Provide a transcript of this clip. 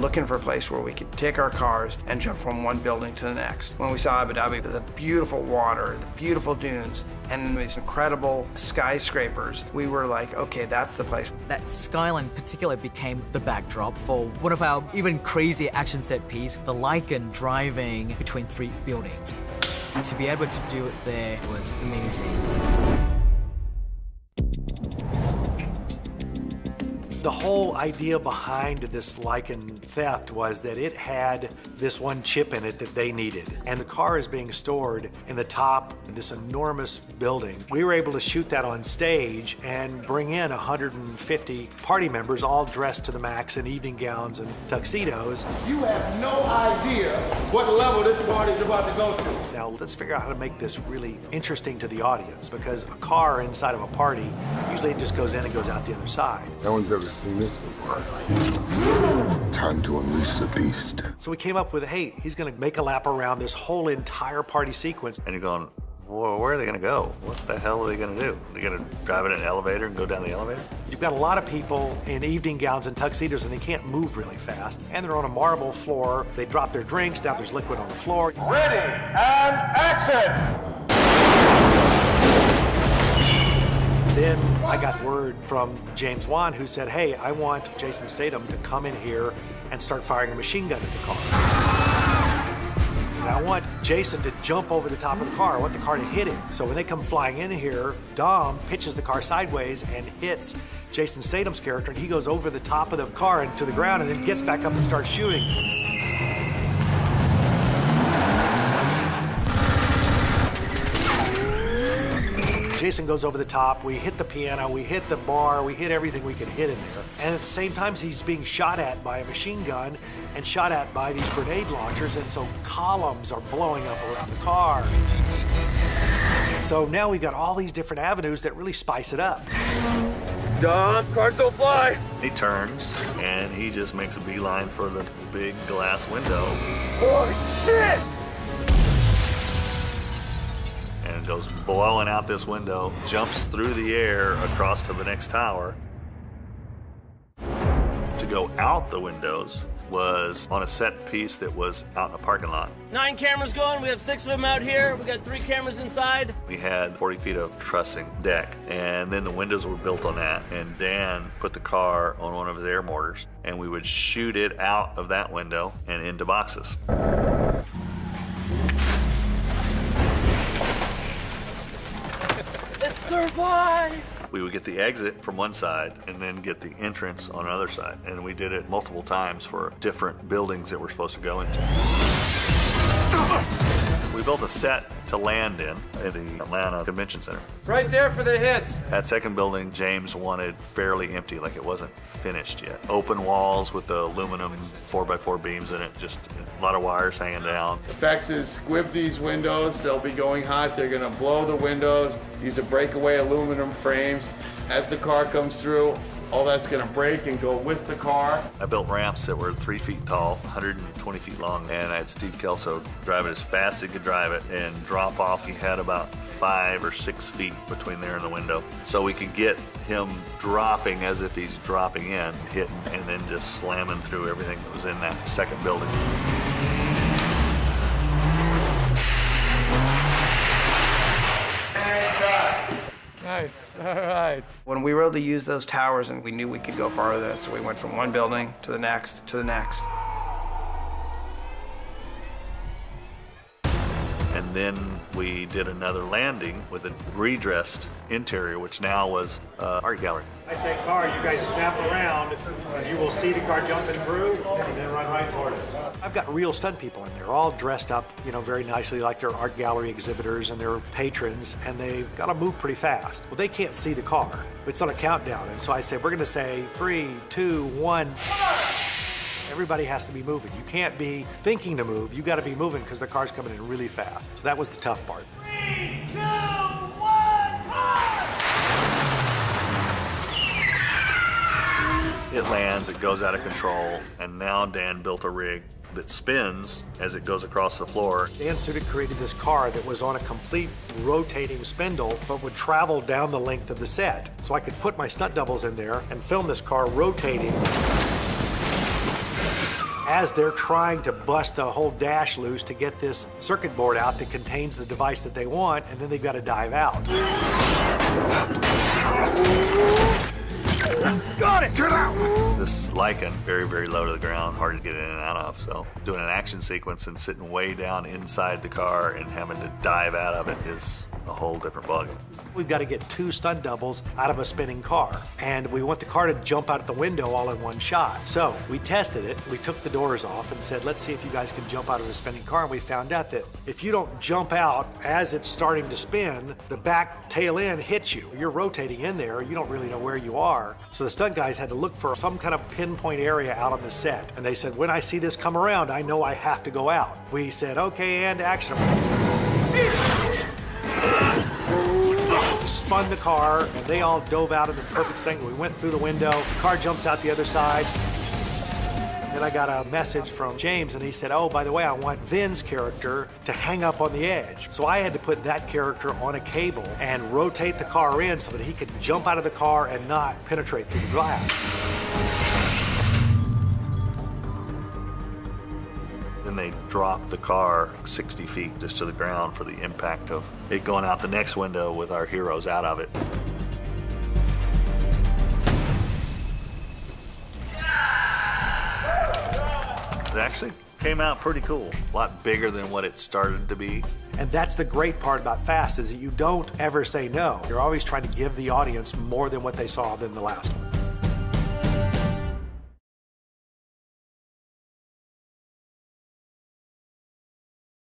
looking for a place where we could take our cars and jump from one building to the next. When we saw Abu Dhabi, the beautiful water, the beautiful dunes, and these incredible skyscrapers, we were like, okay, that's the place. That skyline in particular became the backdrop for one of our even crazier action set piece, the Lycan driving between 3 buildings. To be able to do it there was amazing. The whole idea behind this Lycan theft was that it had this one chip in it that they needed. And the car is being stored in the top of this enormous building. We were able to shoot that on stage and bring in 150 party members all dressed to the max in evening gowns and tuxedos. You have no idea what level this party is about to go to. Now let's figure out how to make this really interesting to the audience, because a car inside of a party usually just goes in and goes out the other side. No one's ever seen this before. Time to unleash the beast. So we came up with, hey, he's gonna make a lap around this whole entire party sequence. And you're going, well, where are they gonna go? What the hell are they gonna do? Are they gonna drive in an elevator and go down the elevator? You've got a lot of people in evening gowns and tuxedos, and they can't move really fast. And they're on a marble floor. They drop their drinks, now there's liquid on the floor. Ready, and action! Then I got word from James Wan, who said, hey, I want Jason Statham to come in here and start firing a machine gun at the car. And I want Jason to jump over the top of the car. I want the car to hit him. So when they come flying in here, Dom pitches the car sideways and hits Jason Statham's character, and he goes over the top of the car and to the ground and then gets back up and starts shooting. Jason goes over the top, we hit the piano, we hit the bar, we hit everything we could hit in there. And at the same time, he's being shot at by a machine gun and shot at by these grenade launchers, and so columns are blowing up around the car. So now we've got all these different avenues that really spice it up. Dom, cars don't fly! He turns, and he just makes a beeline for the big glass window. Oh, shit! And goes blowing out this window, jumps through the air across to the next tower. To go out the windows was on a set piece that was out in a parking lot. 9 cameras going, we have 6 of them out here. We got 3 cameras inside. We had 40 feet of trussing deck, and then the windows were built on that, and Dan put the car on one of his air mortars, and we would shoot it out of that window and into boxes. Survive! We would get the exit from one side and then get the entrance on another side. And we did it multiple times for different buildings that we're supposed to go into. We built a set to land in at the Atlanta Convention Center. Right there for the hit. That second building, James wanted fairly empty, like it wasn't finished yet. Open walls with the aluminum 4x4 beams in it, just a lot of wires hanging down. Effects is squib these windows. They'll be going hot. They're gonna blow the windows. These are breakaway aluminum frames. As the car comes through, all that's gonna break and go with the car. I built ramps that were 3 feet tall, 120 feet long, and I had Steve Kelso drive it as fast as he could drive it and drop off. He had about 5 or 6 feet between there and the window. So we could get him dropping as if he's dropping in, hitting, and then just slamming through everything that was in that second building. Nice, all right. When we were able to use those towers and we knew we could go farther, so we went from one building to the next, to the next. And then we did another landing with a redressed interior, which now was art gallery. I say car, you guys snap around, and you will see the car jumping through, and then run right toward us. I've got real stunt people in there, all dressed up, you know, very nicely like they're art gallery exhibitors and they're patrons, and they've got to move pretty fast. Well, they can't see the car. It's on a countdown, and so I say, we're going to say 3, 2, 1. Everybody has to be moving. You can't be thinking to move. You got to be moving because the car's coming in really fast. So that was the tough part. 3, 2, 1, It lands, it goes out of control, and now Dan built a rig that spins as it goes across the floor. Dan Sudik created this car that was on a complete rotating spindle, but would travel down the length of the set. So I could put my stunt doubles in there and film this car rotating. as they're trying to bust the whole dash loose to get this circuit board out that contains the device that they want, and then they've got to dive out. Got it! Get out! This Lycan, very, very low to the ground, hard to get in and out of. So doing an action sequence and sitting way down inside the car and having to dive out of it is a whole different ballgame. We've got to get 2 stunt doubles out of a spinning car, and we want the car to jump out the window all in one shot. So we tested it. We took the doors off and said, let's see if you guys can jump out of the spinning car, and we found out that if you don't jump out as it's starting to spin, the back tail end hits you. You're rotating in there, you don't really know where you are. So the stunt guys had to look for some kind of pinpoint area out on the set, and they said, when I see this come around, I know I have to go out. We said, okay, and action. Spun the car, and they all dove out in the perfect second. We went through the window, the car jumps out the other side. Then I got a message from James, and he said, oh, by the way, I want Vin's character to hang up on the edge. So I had to put that character on a cable and rotate the car in so that he could jump out of the car and not penetrate through the glass. Then they dropped the car 60 feet just to the ground for the impact of it going out the next window with our heroes out of it. It actually came out pretty cool. A lot bigger than what it started to be. And that's the great part about Fast, is that you don't ever say no. You're always trying to give the audience more than what they saw than the last one.